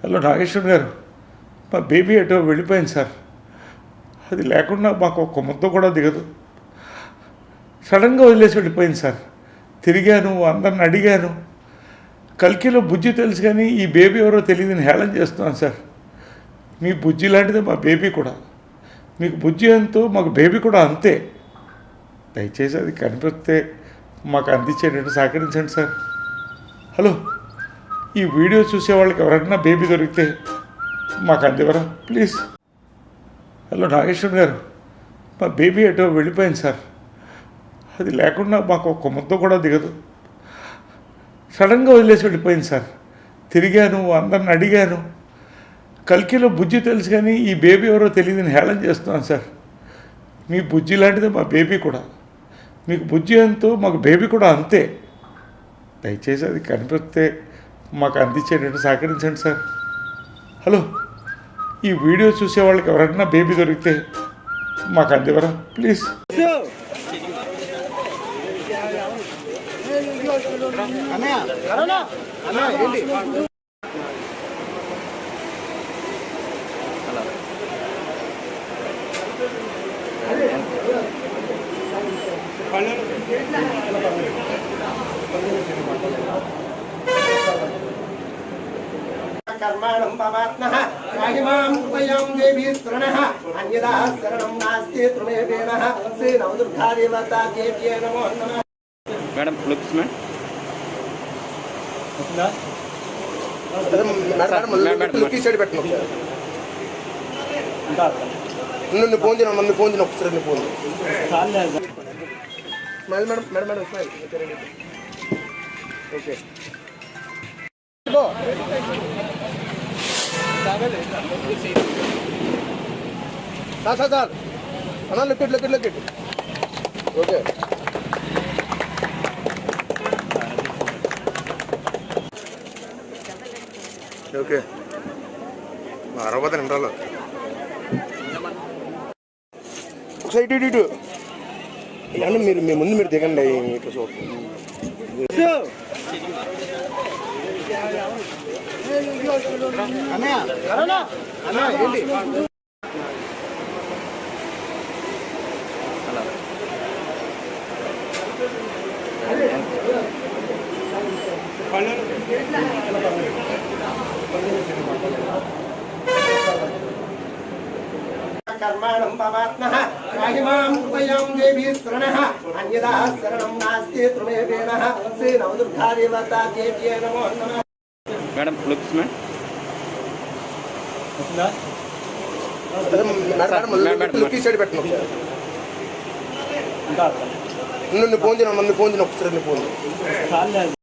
Hello Nageshwar గారు, మా baby ఎటో వెళ్ళిపోయింది సార్. అది లేకుండా మాకు ఒక్క ముద్ద కూడా దిగదు. సడన్గా వదిలేసి వెళ్ళిపోయింది సార్. తిరిగాను, అందరిని అడిగాను. కల్కిలో బుజ్జి తెలుసు కానీ ఈ బేబీ ఎవరో తెలియదని హేళన చేస్తున్నాను సార్. మీ బుజ్జి లాంటిదే మా బేబీ కూడా. మీకు బుజ్జి ఎంతో మాకు బేబీ కూడా అంతే. దయచేసి అది కనిపిస్తే మాకు అందించేటట్టు సహకరించండి సార్. హలో, ఈ వీడియో చూసే వాళ్ళకి ఎవరైనా బేబీ దొరికితే మాకు అందివరా ప్లీజ్. హలో నాగేశ్వర్ గారు, మా బేబీ ఎటో వెళ్ళిపోయింది సార్. అది లేకుండా మాకు ఒక్క ముద్ద కూడా దిగదు. సడన్గా వదిలేసి వెళ్ళిపోయింది సార్. తిరిగాను, అందరిని అడిగాను. కల్కిలో బుజ్జి తెలుసు కానీ ఈ బేబీ ఎవరో తెలియదని హేళన చేస్తున్నాను సార్. మీ బుజ్జి లాంటిదే మా బేబీ కూడా. మీకు బుజ్జి ఎంతో మాకు బేబీ కూడా అంతే. దయచేసి అది కనిపిస్తే మాకు అందించేటట్టు సహకరించండి సార్. హలో, ఈ వీడియో చూసే వాళ్ళకి ఎవరైనా బేబీ దొరికితే మాకు అందివరా ప్లీజ్. कर्माणं पवात्नः राहिमां कृपयां देवी शरणः अन्यदा शरणं नास्ति त्वमेवेनः श्री नवदुर्गा देवता देव्यै नमो नमः. मैडम लुक्स में मैडम लुक सैड పెట్టను నిన్ను ఫోన్ చేయను మమ్మీ ఫోన్ చేయను ఒకసారి నీ phone smile madam madam madam smile okay go sir అన్న లుక్ ఓకే ఓకే అరవై నిమిషాలు ఒకసారి ఇటు అంటే మీరు మీ ముందు మీరు దిగండి ఇట్లా చూడండి. ఏంటి कर्माणं पवात्नः राहिमां कृपयां देवी शरणः अन्यदा शरणं नास्ति त्वमेवेनः श्री नवदुर्गा देवता देव्यै नमो नमः. मैडम लुक्स में మేడం లుక్ సైడ్ పెట్టను నిన్ను ఫోన్ చేయను మమ్మీ ఫోన్ చేయను ఒకసారి నీ ఫోన్